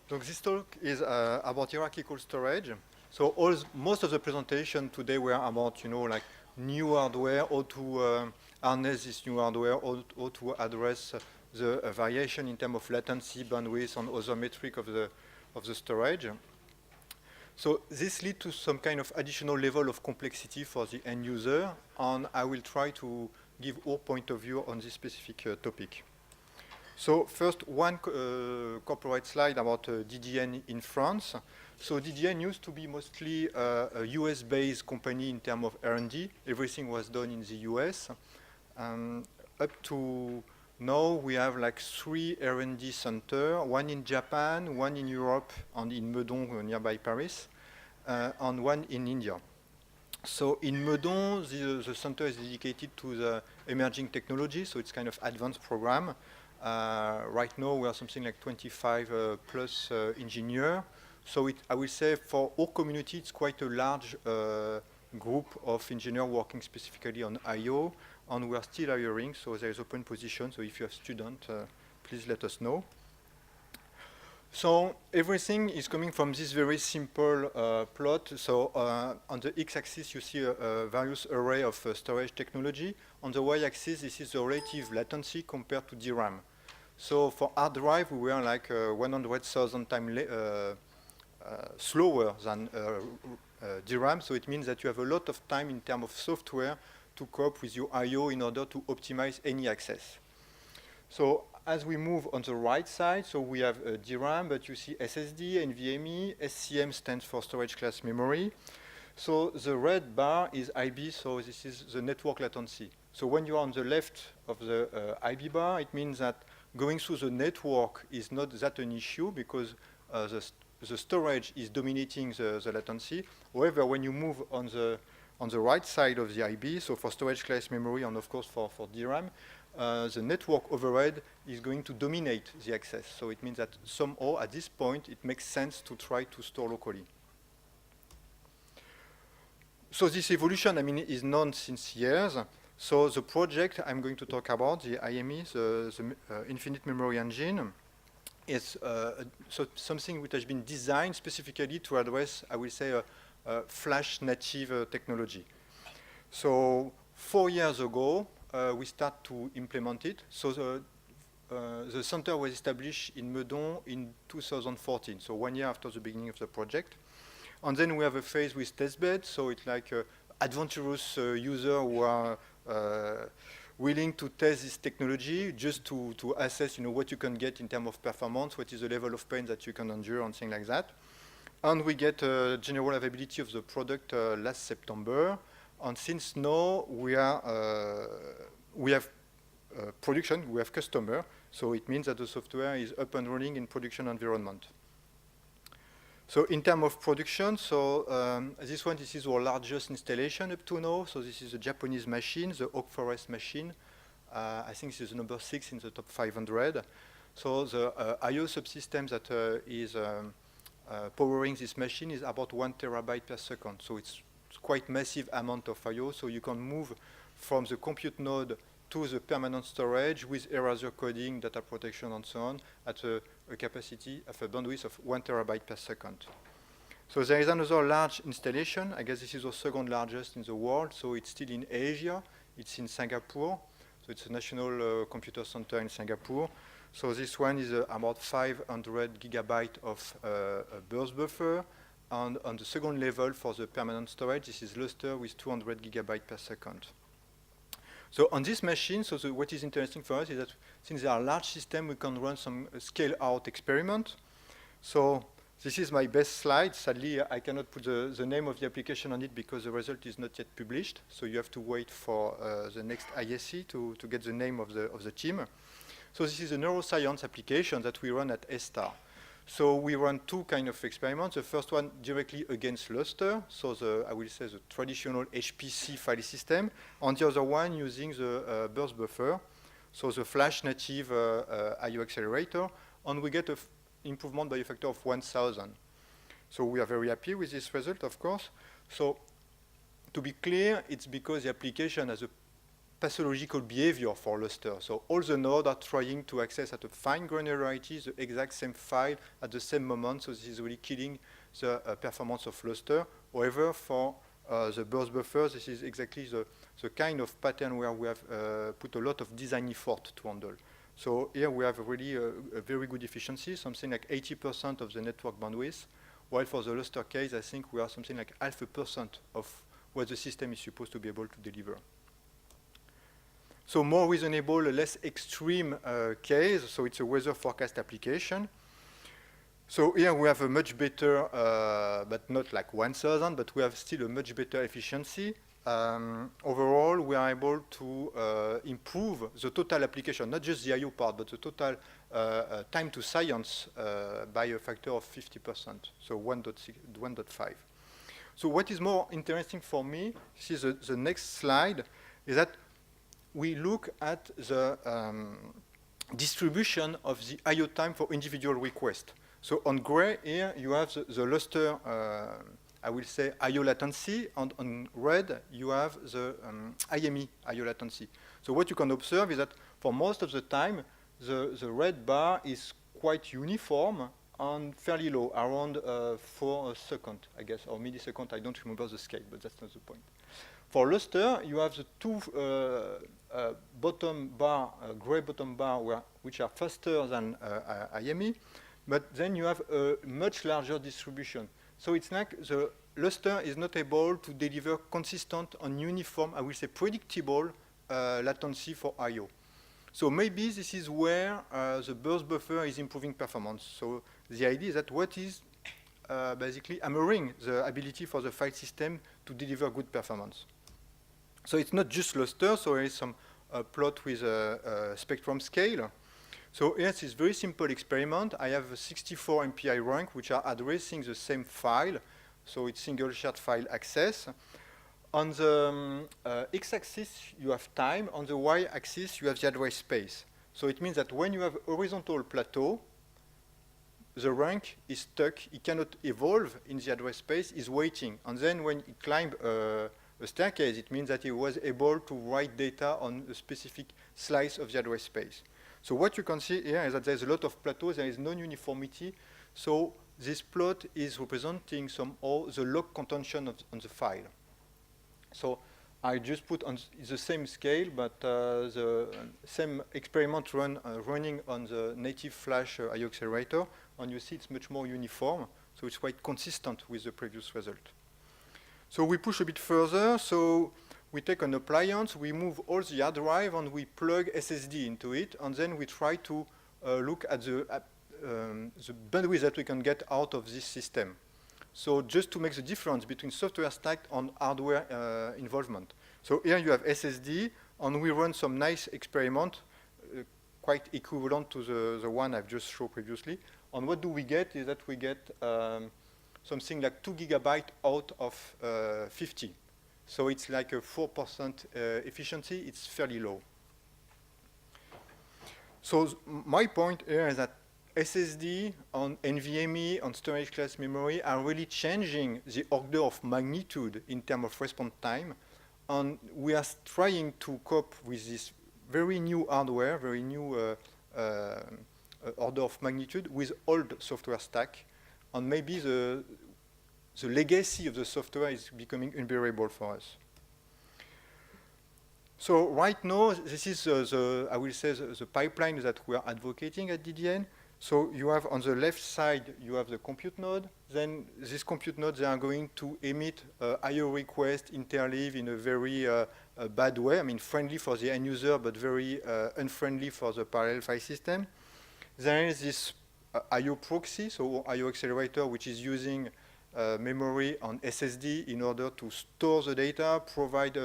So this talk is about hierarchical storage. So most of the presentation today were about, like new hardware, how to harness this new hardware, how to address the variation in terms of latency, bandwidth, and other metric of the storage. So this leads to some kind of additional level of complexity for the end user, and I will try to give our point of view on this specific topic. So first, one corporate slide about DDN in France. So DDN used to be mostly a US-based company in terms of R&D. Everything was done in the US. Up to now, we have like 3 R&D centers, one in Japan, one in Europe, and in Meudon, nearby Paris, and one in India. So in Meudon, the center is dedicated to the emerging technology, so it's kind of advanced program. Right now, we are something like 25 plus engineers. So I will say for our community, it's quite a large group of engineers working specifically on I/O, and we are still hiring, so there is open position. So if you have students, please let us know. So everything is coming from this very simple plot. So on the x-axis, you see a various array of storage technology. On the y-axis, this is the relative latency compared to DRAM. So for hard drive, we were like 100,000 times slower than DRAM. So it means that you have a lot of time in terms of software to cope with your I/O in order to optimize any access. So as we move on the right side, so we have DRAM, but you see SSD, NVMe, SCM stands for storage class memory. So the red bar is IB, so this is the network latency. So when you are on the left of the IB bar, it means that going through the network is not that an issue because the storage is dominating the latency. However, when you move on the right side of the IB, so for storage class memory and of course for DRAM, the network overhead is going to dominate the access. So it means that somehow at this point it makes sense to try to store locally. So this evolution, is known since years. So the project I'm going to talk about, the IME, the Infinite Memory Engine, is something which has been designed specifically to address, I will say, a flash native technology. So 4 years ago, we start to implement it. So the center was established in Meudon in 2014, so 1 year after the beginning of the project. And then we have a phase with testbed, so it's like adventurous users who are willing to test this technology just to assess what you can get in terms of performance, what is the level of pain that you can endure, and things like that. And we get general availability of the product last September. And since now, we have production, we have customer, so it means that the software is up and running in production environment. So in terms of production, so this is our largest installation up to now. So this is a Japanese machine, the Oak Forest machine. I think this is number 6 in the top 500. So the I/O subsystem that is powering this machine is about 1 terabyte per second. So it's quite massive amount of I/O. So you can move from the compute node to the permanent storage with erasure coding, data protection, and so on at a capacity of a bandwidth of 1 terabyte per second. So there is another large installation. I guess this is the second largest in the world. So it's still in Asia. It's in Singapore. So it's a national computer center in Singapore. So this one is about 500 gigabytes of burst buffer. And on the second level for the permanent storage, this is Lustre with 200 gigabytes per second. So on this machine, what is interesting for us is that since they are large systems, we can run some scale-out experiment. So this is my best slide. Sadly, I cannot put the name of the application on it because the result is not yet published. So you have to wait for the next ISE to get the name of the team. So this is a neuroscience application that we run at ESTAR. So we run 2 kind of experiments. The first one directly against Lustre, so I will say the traditional HPC file system, and the other one using the burst buffer, so the flash native I/O accelerator, and we get an improvement by a factor of 1,000. So we are very happy with this result, of course. So to be clear, it's because the application has a pathological behavior for Lustre. So all the nodes are trying to access at a fine granularity the exact same file at the same moment, so this is really killing the performance of Lustre. However, for the burst buffer, this is exactly the kind of pattern where we have put a lot of design effort to handle. So here we have really a very good efficiency, something like 80% of the network bandwidth, while for the Lustre case, I think we are something like 0.5% of what the system is supposed to be able to deliver. So more reasonable, less extreme case, so it's a weather forecast application. So here we have a much better, but not like 1,000, but we have still a much better efficiency. Overall, we are able to improve the total application, not just the I/O part, but the total time to science by a factor of 50%, so 1.5. So what is more interesting for me, this is the next slide, is that we look at the distribution of the I/O time for individual requests. So on gray here, you have the Lustre, I will say, I/O latency, and on red, you have the IME I/O latency. So what you can observe is that for most of the time, the red bar is quite uniform and fairly low, around 4 seconds, I guess, or milliseconds. I don't remember the scale, but that's not the point. For Lustre, you have the two bottom bar, gray bottom bar, which are faster than IME, but then you have a much larger distribution. So it's like the Lustre is not able to deliver consistent and uniform, I will say predictable latency for I/O. So maybe this is where the burst buffer is improving performance. So the idea is that what is basically hammering the ability for the file system to deliver good performance. So it's not just Lustre, so there is some plot with a spectrum scale. So here's this very simple experiment. I have a 64 MPI rank, which are addressing the same file. So it's single shared file access. On the x-axis, you have time. On the y-axis, you have the address space. So it means that when you have a horizontal plateau, the rank is stuck. It cannot evolve in the address space. It's waiting. And then when it climbs a staircase, it means that it was able to write data on a specific slice of the address space. So what you can see here is that there's a lot of plateaus. There is non-uniformity. So this plot is representing somehow the log contention on the file. So I just put on the same scale, but the same experiment running on the native Flash I/O accelerator, and you see it's much more uniform. So it's quite consistent with the previous result. So we push a bit further. So we take an appliance, we move all the hard drive, and we plug SSD into it, and then we try to look at the bandwidth that we can get out of this system. So just to make the difference between software stack and hardware involvement. So here you have SSD, and we run some nice experiment, quite equivalent to the one I've just showed previously. And what do we get is that we get something like 2 gigabytes out of 50. So it's like a 4% efficiency. It's fairly low. So my point here is that SSD on NVMe on storage class memory are really changing the order of magnitude in terms of response time. And we are trying to cope with this very new hardware, very new order of magnitude with old software stack. And maybe the legacy of the software is becoming unbearable for us. So right now, this is I will say the pipeline that we are advocating at DDN. So you have on the left side, you have the compute node. Then this compute node, they are going to emit I/O request interleave in a very bad way. I mean, friendly for the end user, but very unfriendly for the parallel file system. There is this I/O proxy, so I/O accelerator, which is using memory on SSD in order to store the data, provide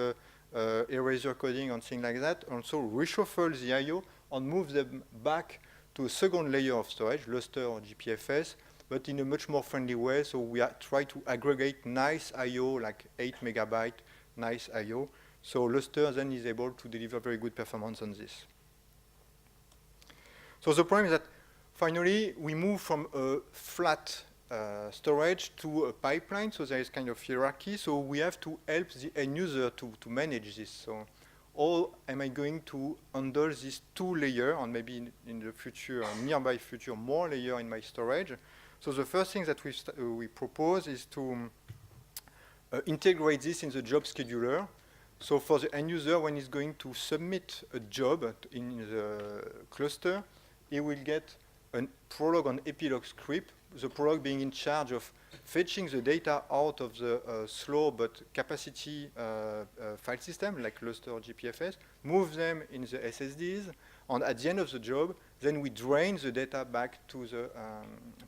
eraser coding and things like that. Also reshuffle the I/O and move them back to a second layer of storage, Lustre or GPFS, but in a much more friendly way. So we try to aggregate nice I/O, like 8 megabyte, nice I/O. So Lustre then is able to deliver very good performance on this. So the problem is that finally we move from a flat storage to a pipeline. So there is kind of hierarchy. So we have to help the end user to manage this. So how am I going to handle these two layers, and maybe in the future, nearby future, more layer in my storage. So the first thing that we propose is to integrate this in the job scheduler. So for the end user, when he's going to submit a job in the cluster, he will get a prologue and epilogue script, the prologue being in charge of fetching the data out of the slow but capacity file system, like cluster or GPFS, move them in the SSDs, and at the end of the job, then we drain the data back to the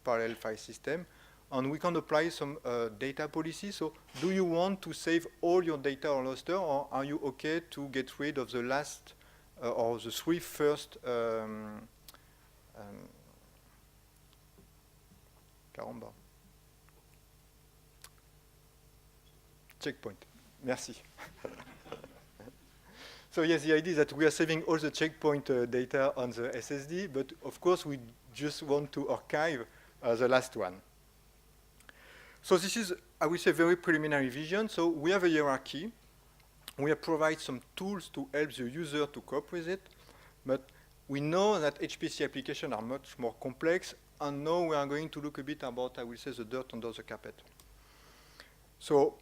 parallel file system, and we can apply some data policy. So do you want to save all your data on Lustre, or are you okay to get rid of the last or the three first caramba. Checkpoint. Merci. So yes, the idea is that we are saving all the checkpoint data on the SSD, but of course we just want to archive the last one. So this is, I would say, very preliminary vision. So we have a hierarchy. We have provided some tools to help the user to cope with it, but we know that HPC applications are much more complex, and now we are going to look a bit about, I will say, the dirt under the carpet. So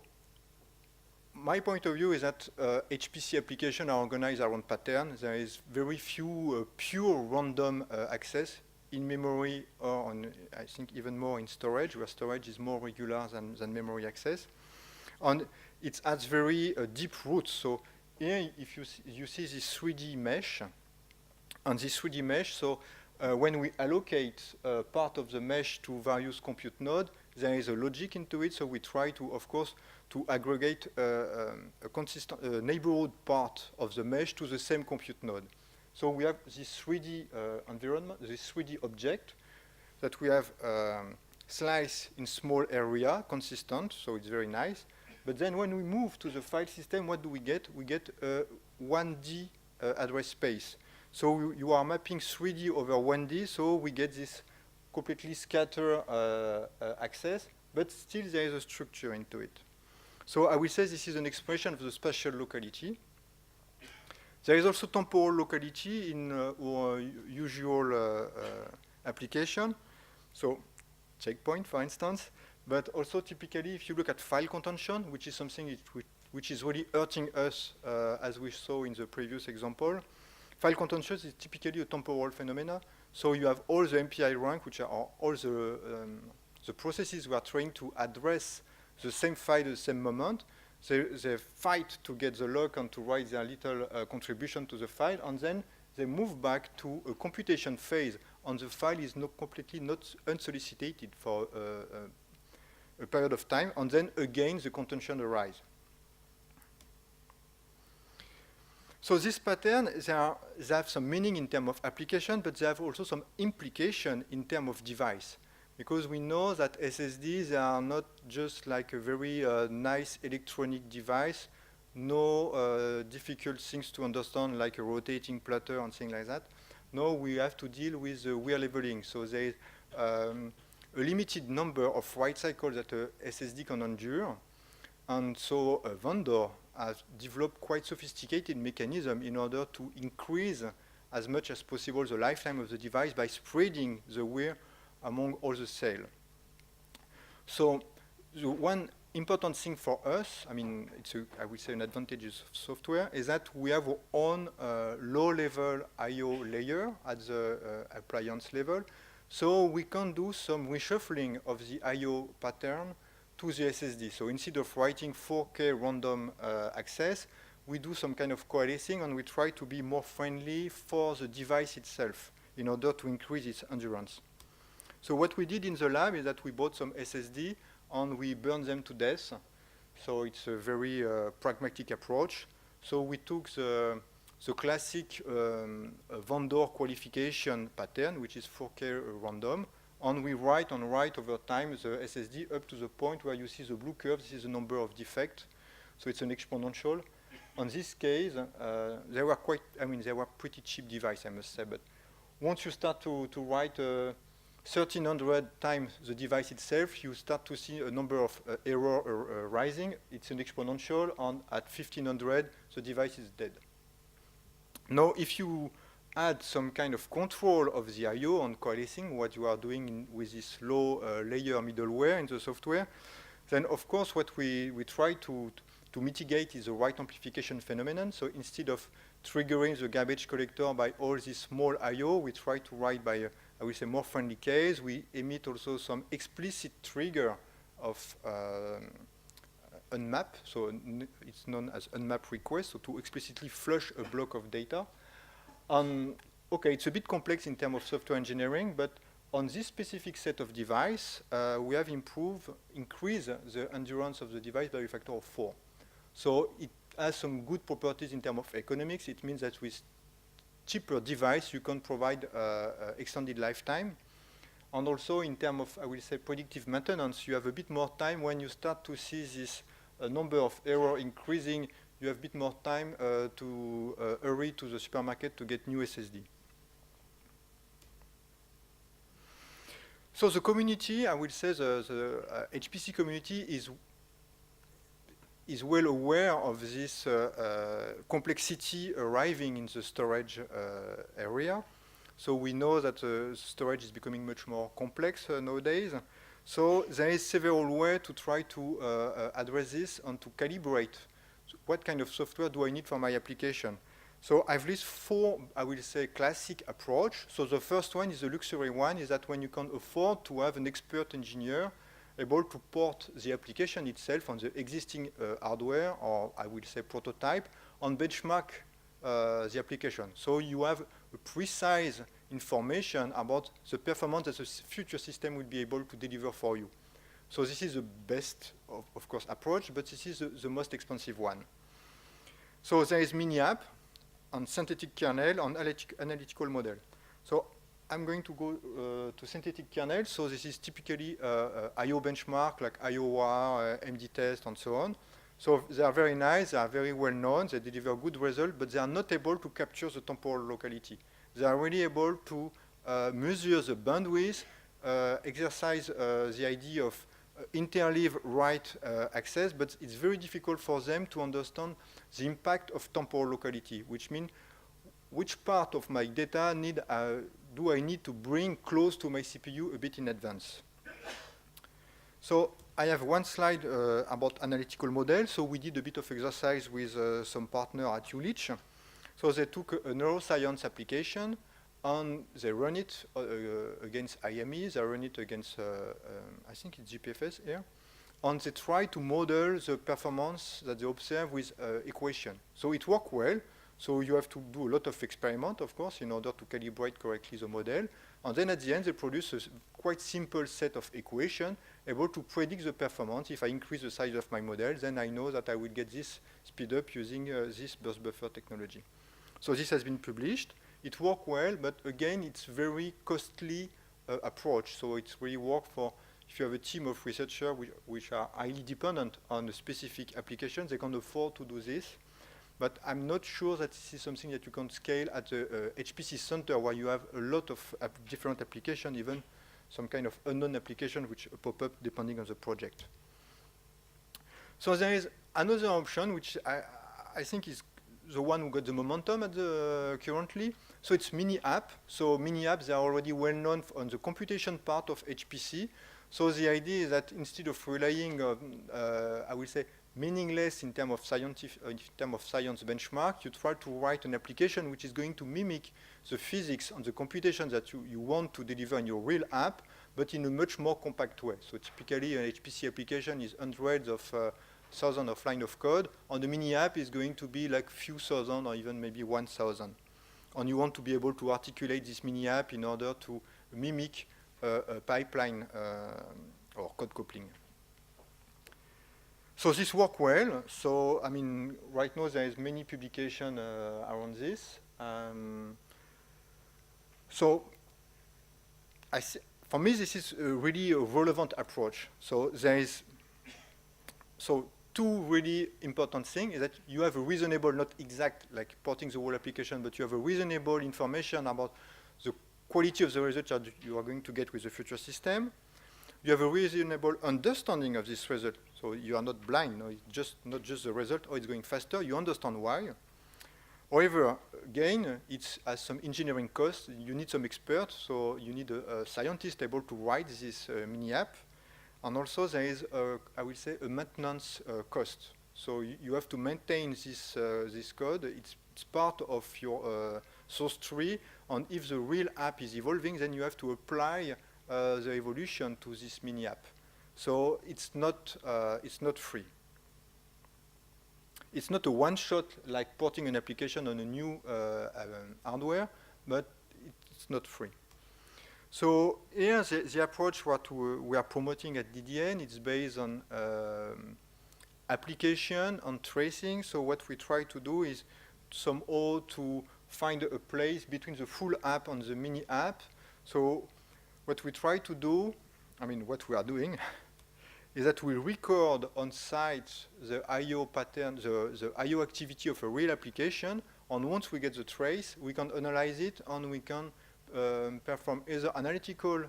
my point of view is that HPC applications are organized around patterns. There is very few pure random access in memory, or on, I think even more in storage, where storage is more regular than memory access. And it has very deep roots. So here, if you see this 3D mesh, and this 3D mesh, so when we allocate part of the mesh to various compute nodes, there is a logic into it. So we try to, of course, to aggregate a consistent neighborhood part of the mesh to the same compute node. So we have this 3D environment, this 3D object that we have sliced in small area, consistent, so it's very nice. But then when we move to the file system, what do we get? We get a 1D address space. So you are mapping 3D over 1D, so we get this completely scattered access, but still there is a structure into it. So I will say this is an expression of the spatial locality. There is also temporal locality in our usual application. So checkpoint, for instance, but also typically if you look at file contention, which is something which is really hurting us, as we saw in the previous example, file contention is typically a temporal phenomena. So you have all the MPI rank, which are all the processes who are trying to address the same file at the same moment. They fight to get the lock and to write their little contribution to the file, and then they move back to a computation phase, and the file is completely not unsolicited for a period of time, and then again the contention arises. So this pattern, they have some meaning in terms of application, but they have also some implication in terms of device. Because we know that SSDs are not just like a very nice electronic device, no difficult things to understand like a rotating platter and things like that. No, we have to deal with wear leveling. So there is a limited number of write cycles that a SSD can endure. And so a vendor has developed quite sophisticated mechanism in order to increase as much as possible the lifetime of the device by spreading the wear among all the cells. So the one important thing for us, I mean, I would say an advantage of software, is that we have our own low-level I/O layer at the appliance level. So we can do some reshuffling of the I/O pattern to the SSD. So instead of writing 4K random access, we do some kind of coalescing, and we try to be more friendly for the device itself in order to increase its endurance. So what we did in the lab is that we bought some SSD and we burned them to death. So it's a very pragmatic approach. So we took the classic vendor qualification pattern, which is 4K random, and we write over time the SSD up to the point where you see the blue curve. This is the number of defects. So it's an exponential. In this case, they were pretty cheap device, I must say. But once you start to write 1,300 times the device itself, you start to see a number of errors rising. It's an exponential, and at 1,500, the device is dead. Now, if you add some kind of control of the I/O on coalescing, what you are doing with this low layer middleware in the software, then of course what we try to mitigate is the write amplification phenomenon. So instead of triggering the garbage collector by all this small I/O, we try to write by, I will say, more friendly case. We emit also some explicit trigger of unmap, so it's known as unmap request, so to explicitly flush a block of data. Okay, it's a bit complex in terms of software engineering, but on this specific set of device, we have increased the endurance of the device by a factor of 4. So it has some good properties in terms of economics. It means that with cheaper device, you can provide extended lifetime. And also in terms of, I will say, predictive maintenance, you have a bit more time when you start to see this number of errors increasing. You have a bit more time to hurry to the supermarket to get new SSD. So the community, I will say the HPC community is well aware of this complexity arriving in the storage area. So we know that storage is becoming much more complex nowadays. So there is several ways to try to address this and to calibrate what kind of software do I need for my application. So I've listed 4, I will say, classic approach. So the first one is the luxury one, is that when you can afford to have an expert engineer able to port the application itself on the existing hardware, or I will say prototype, and benchmark the application. So you have a precise information about the performance that the future system will be able to deliver for you. So this is the best, of course, approach, but this is the most expensive one. So there is MiniApp on synthetic kernel on analytical model. So I'm going to go to synthetic kernel. So this is typically I/O benchmark like IOWAR, MD-test, and so on. So they are very nice, they are very well known, they deliver good results, but they are not able to capture the temporal locality. They are really able to measure the bandwidth, exercise the idea of interleave write access, but it's very difficult for them to understand the impact of temporal locality, which means which part of my data do I need to bring close to my CPU a bit in advance. So I have one slide about analytical model. So we did a bit of exercise with some partner at Jülich. So they took a neuroscience application and they run it against IME, they run it against, I think it's GPFS here, and they try to model the performance that they observe with equation. So it worked well. So you have to do a lot of experiment, of course, in order to calibrate correctly the model. And then at the end, they produce a quite simple set of equations able to predict the performance. If I increase the size of my model, then I know that I will get this speed up using this burst buffer technology. So this has been published. It worked well, but again, it's very costly approach. So it's really work for, if you have a team of researchers which are highly dependent on a specific application, they can afford to do this. But I'm not sure that this is something that you can scale at the HPC center where you have a lot of different applications, even some kind of unknown application which pop up depending on the project. So there is another option which I think is the one who got the momentum at currently. So it's MiniApp. So MiniApp, they are already well known on the computation part of HPC. So the idea is that instead of relying on, I will say, meaningless in terms of science benchmark, you try to write an application which is going to mimic the physics and the computation that you want to deliver in your real app, but in a much more compact way. So typically an HPC application is hundreds of thousands of lines of code, and the mini app is going to be like few thousand or even maybe 1,000. And you want to be able to articulate this mini app in order to mimic a pipeline or code coupling. So this worked well. So I mean, right now there is many publication around this. So for me, this is really a relevant approach. So there is two really important things is that you have a reasonable, not exact like porting the whole application, but you have a reasonable information about the quality of the results that you are going to get with the future system. You have a reasonable understanding of this result. So you are not blind. No? It's just not just the result, oh, it's going faster. You understand why. However, again, it has some engineering costs. You need some experts, so you need a scientist able to write this mini app. And also there is, I will say, a maintenance cost. So you have to maintain this code. It's part of your source tree. And if the real app is evolving, then you have to apply the evolution to this mini app. So it's not free. It's not a one-shot like porting an application on a new hardware, but it's not free. So here, the approach what we are promoting at DDN, it's based on application, on tracing. So what we try to do is somehow to find a place between the full app and the mini app. So what we try to do, I mean, what we are doing, is that we record on site the I/O pattern, the I/O activity of a real application, and once we get the trace, we can analyze it, and we can perform either analytical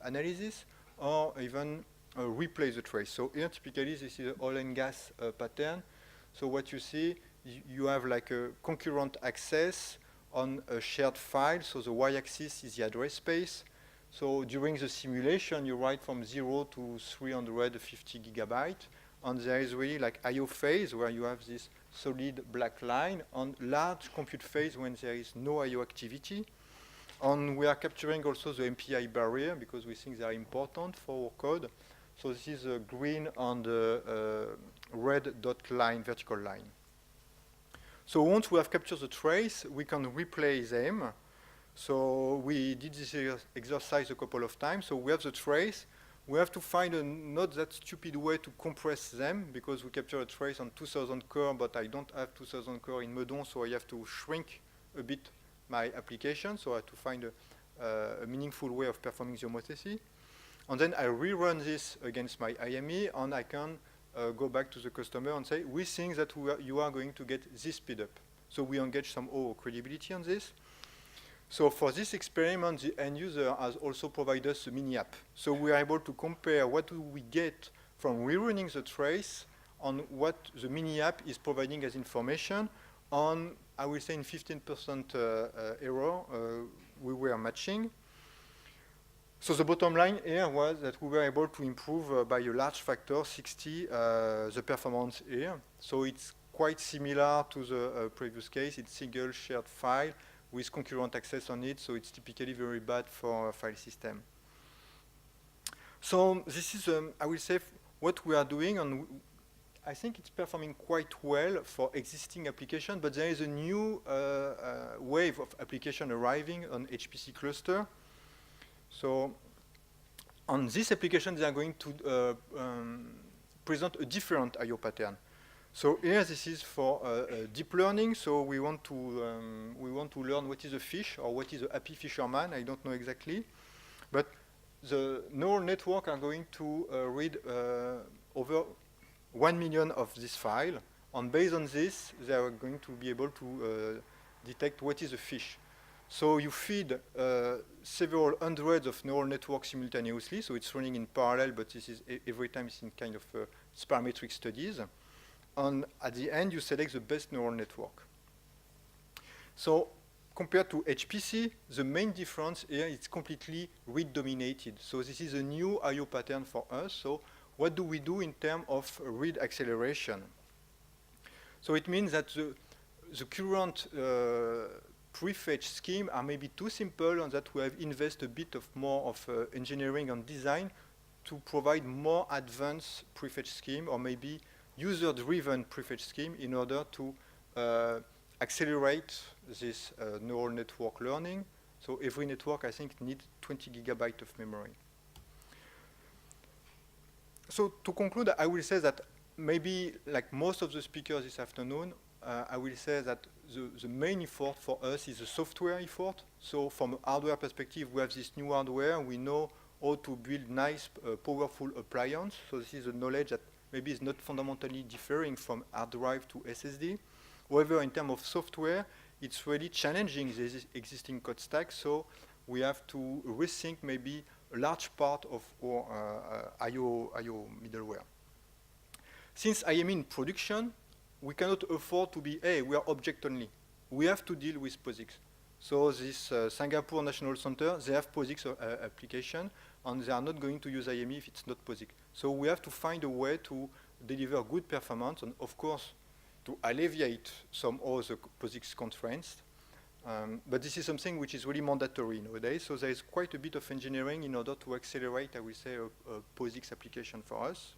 analysis or even replay the trace. So here, typically, this is an oil and gas pattern. So what you see, you have like a concurrent access on a shared file. So the y-axis is the address space. So during the simulation, you write from 0 to 350 gigabytes. And there is really like I/O phase where you have this solid black line, and large compute phase when there is no I/O activity. And we are capturing also the MPI barrier because we think they are important for our code. So this is a green and red dot line, vertical line. So once we have captured the trace, we can replay them. So we did this exercise a couple of times. So we have the trace. We have to find a not that stupid way to compress them because we capture a trace on 2000 core, but I don't have 2000 core in Meudon, so I have to shrink a bit my application. So I have to find a meaningful way of performing the homothéty. And then I rerun this against my IME, and I can go back to the customer and say, we think that you are going to get this speed up. So we engage some credibility on this. So for this experiment, the end user has also provided us a mini app. So we are able to compare what do we get from rerunning the trace on what the mini app is providing as information. On, I will say, in 15% error, we were matching. So the bottom line here was that we were able to improve by a large factor, 60, the performance here. So it's quite similar to the previous case. It's single shared file with concurrent access on it, so it's typically very bad for a file system. So this is, I will say, what we are doing, and I think it's performing quite well for existing application, but there is a new wave of application arriving on HPC cluster. So on this application, they are going to present a different I/O pattern. So here, this is for deep learning. So we want to learn what is a fish or what is a happy fisherman. I don't know exactly, but the neural network are going to read over 1 million of this file, and based on this, they are going to be able to detect what is a fish. So you feed several hundreds of neural networks simultaneously. So it's running in parallel, but this is every time it's in kind of parametric studies. And at the end, you select the best neural network. So compared to HPC, the main difference here is completely read-dominated. So this is a new I/O pattern for us. So what do we do in terms of read acceleration? So it means that the current prefetch scheme are maybe too simple, and that we have invested a bit of more of engineering and design to provide more advanced prefetch scheme, or maybe user-driven prefetch scheme in order to accelerate this neural network learning. So every network, I think, needs 20 gigabytes of memory. So to conclude, I will say that maybe, like most of the speakers this afternoon, I will say that the main effort for us is a software effort. So from a hardware perspective, we have this new hardware. We know how to build nice, powerful appliance. So this is a knowledge that maybe is not fundamentally differing from hard drive to SSD. However, in terms of software, it's really challenging the existing code stack. So we have to rethink maybe a large part of our I/O middleware. Since I am in production, we cannot afford to be, hey, we are object only. We have to deal with POSIX. So this Singapore National Center, they have POSIX application, and they are not going to use IME if it's not POSIX. So we have to find a way to deliver good performance, and of course, to alleviate some of the POSIX constraints. But this is something which is really mandatory nowadays, so there is quite a bit of engineering in order to accelerate, I will say, a POSIX application for us.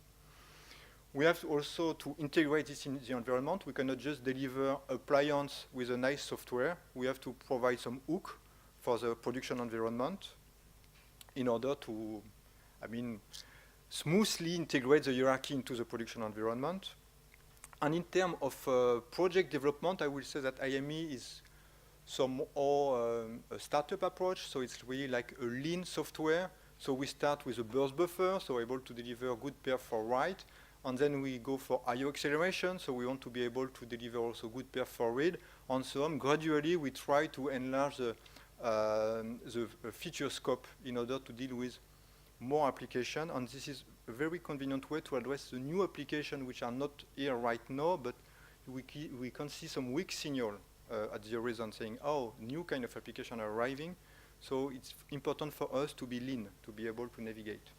We have also to integrate this in the environment. We cannot just deliver appliance with a nice software. We have to provide some hook for the production environment in order to, smoothly integrate the hierarchy into the production environment. And in terms of project development, I will say that IME is somehow a startup approach, so it's really like a lean software. So we start with a burst buffer, so able to deliver good perf for write, and then we go for I/O acceleration, so we want to be able to deliver also good perf for read, and so on. Gradually, we try to enlarge the feature scope in order to deal with more application, and this is a very convenient way to address the new applications which are not here right now, but we can see some weak signal at the horizon saying, oh, new kind of application are arriving. So it's important for us to be lean, to be able to navigate.